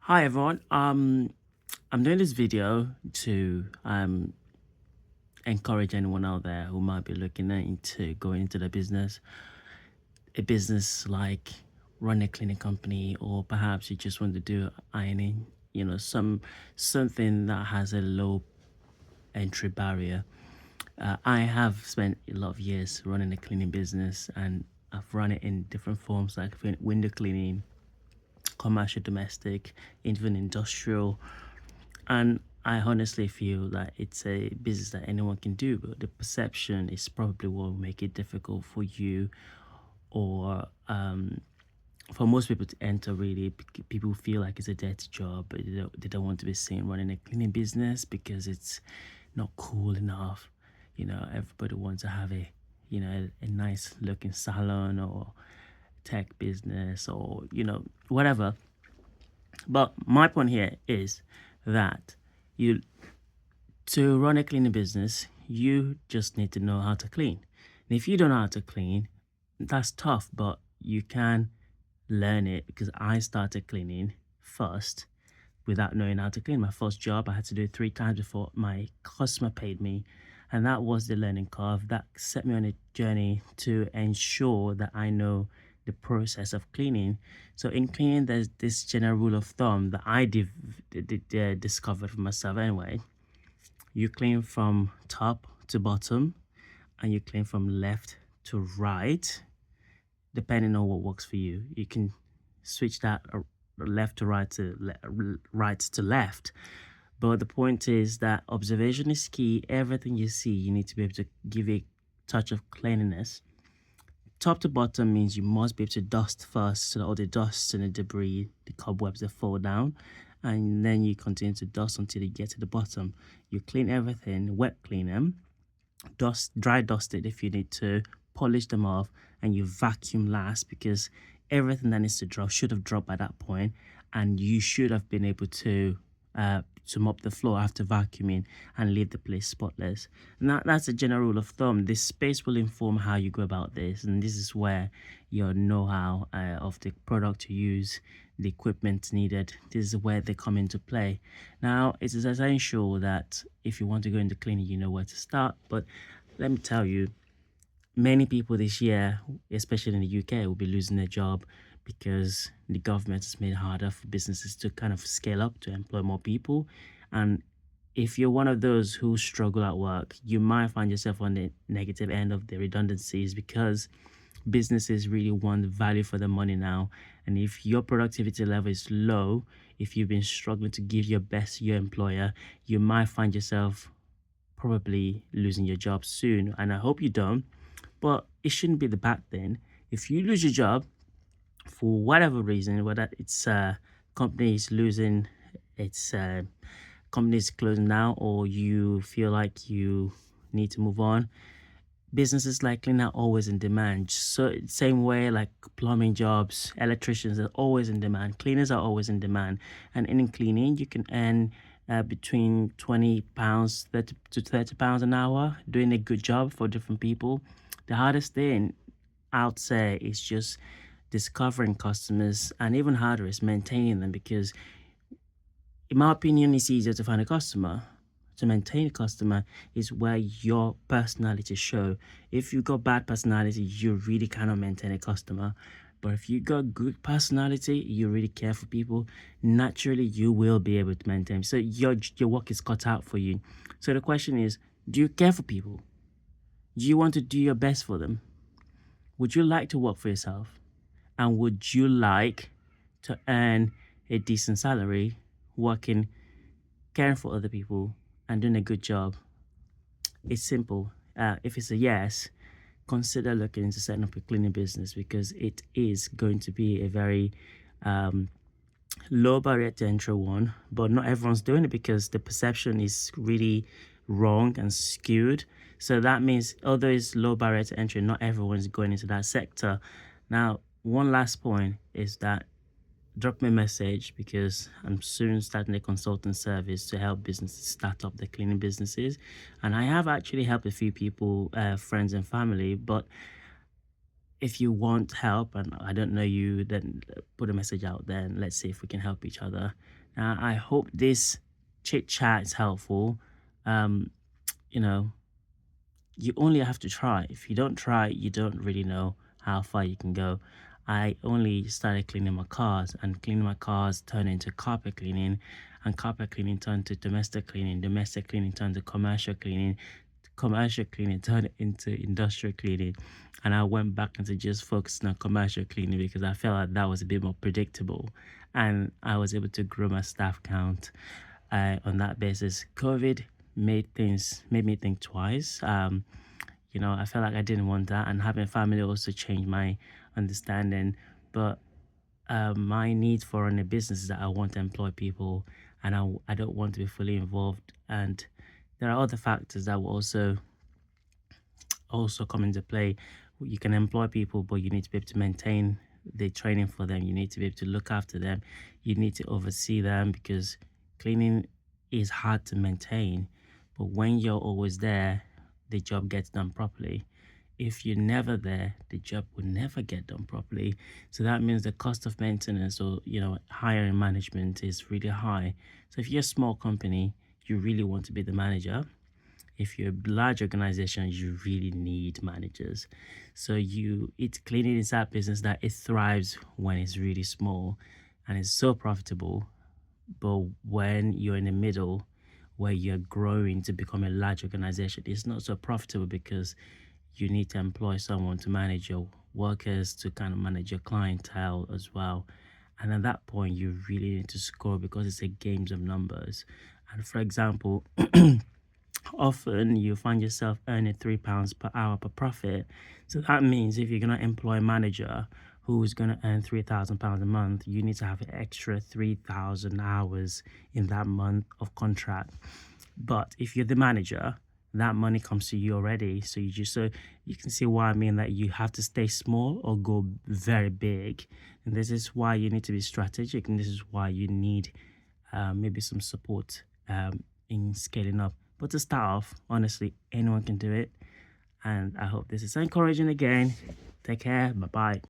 Hi everyone. I'm doing this video to encourage anyone out there who might be looking into going into the business, a business like run a cleaning company, or perhaps you just want to do ironing. Something that has a low entry barrier. I have spent a lot of years running a cleaning business, and I've run it in different forms like window cleaning, commercial, domestic, even industrial. And I honestly feel that it's a business that anyone can do, but the perception is probably what will make it difficult for you or for most people to enter. Really, people feel like it's a dirty job, but they don't want to be seen running a cleaning business because it's not cool enough. Everybody wants to have a nice looking salon or tech business or whatever. But my point here is that you to run a cleaning business, you just need to know how to clean. And if you don't know how to clean, that's tough, but you can learn it because I started cleaning first without knowing how to clean. My first job, I had to do it 3 times before my customer paid me. And that was the learning curve that set me on a journey to ensure that I know the process of cleaning. So in cleaning, there's this general rule of thumb that I discovered for myself anyway. You clean from top to bottom and you clean from left to right, depending on what works for you. You can switch that left to right to right to left. But the point is that observation is key. Everything you see, you need to be able to give a touch of cleanliness. Top to bottom means you must be able to dust first so that all the dust and the debris, the cobwebs, they fall down. And then you continue to dust until you get to the bottom. You clean everything, wet clean them, dry dust it if you need to, polish them off, and you vacuum last because everything that needs to drop should have dropped by that point, and you should have been able to mop the floor after vacuuming and leave the place spotless. And that's a general rule of thumb. This space will inform how you go about this, and this is where your know-how of the product to use, the equipment needed, this is where they come into play. Now, it is essential that if you want to go into cleaning, you know where to start. But let me tell you, many people this year, especially in the UK, will be losing their job because the government has made it harder for businesses to kind of scale up to employ more people. And if you're one of those who struggle at work, you might find yourself on the negative end of the redundancies because businesses really want value for their money now. And if your productivity level is low, if you've been struggling to give your best to your employer, you might find yourself probably losing your job soon. And I hope you don't, but it shouldn't be the bad thing. If you lose your job for whatever reason, whether it's company is losing its company is closing down, or you feel like you need to move on, businesses like cleaning are always in demand. So same way like plumbing jobs, electricians are always in demand, cleaners are always in demand. And in cleaning, you can earn between £20 to £30 an hour doing a good job for different people. The hardest thing out there is just discovering customers, and even harder is maintaining them because in my opinion, it's easier to find a customer. To maintain a customer is where your personality show. If you got bad personality, you really cannot maintain a customer. But if you got good personality, you really care for people, naturally you will be able to maintain. So your work is cut out for you. So the question is, do you care for people? Do you want to do your best for them? Would you like to work for yourself? And would you like to earn a decent salary working, caring for other people, and doing a good job? It's simple. If it's a yes, consider looking into setting up a cleaning business because it is going to be a very low barrier to entry one, but not everyone's doing it because the perception is really wrong and skewed. So that means although it's low barrier to entry, not everyone's going into that sector. Now, one last point is that drop me a message because I'm soon starting a consulting service to help businesses start up their cleaning businesses. And I have actually helped a few people, friends and family, but if you want help and I don't know you, then put a message out there and let's see if we can help each other. Now, I hope this chit chat is helpful. Um, you know, you only have to try. If you don't try, you don't really know how far you can go. I only started cleaning my cars, and cleaning my cars turned into carpet cleaning, and carpet cleaning turned to domestic cleaning turned to commercial cleaning turned into industrial cleaning. And I went back into just focusing on commercial cleaning because I felt like that was a bit more predictable, and I was able to grow my staff count on that basis. COVID made me think twice. I felt like I didn't want that, and having family also changed my understanding. But my need for running a business is that I want to employ people, and I don't want to be fully involved. And there are other factors that will also come into play. You can employ people, but you need to be able to maintain the training for them. You need to be able to look after them. You need to oversee them because cleaning is hard to maintain. But when you're always there, the job gets done properly. If you're never there, the job will never get done properly. So that means the cost of maintenance or hiring management is really high. So if you're a small company, you really want to be the manager. If you're a large organization, you really need managers. So it's cleaning is that business that it thrives when it's really small and it's so profitable. But when you're in the middle, where you're growing to become a large organization, it's not so profitable because you need to employ someone to manage your workers, to kind of manage your clientele as well. And at that point, you really need to score because it's a games of numbers. And for example, often you find yourself earning £3 per hour per profit. So that means if you're going to employ a manager who's going to earn £3,000 a month, you need to have an extra 3,000 hours in that month of contract. But if you're the manager, that money comes to you already. So you can see why I mean that you have to stay small or go very big. And this is why you need to be strategic, and this is why you need maybe some support in scaling up. But to start off, honestly, anyone can do it. And I hope this is encouraging again. Take care. Bye bye.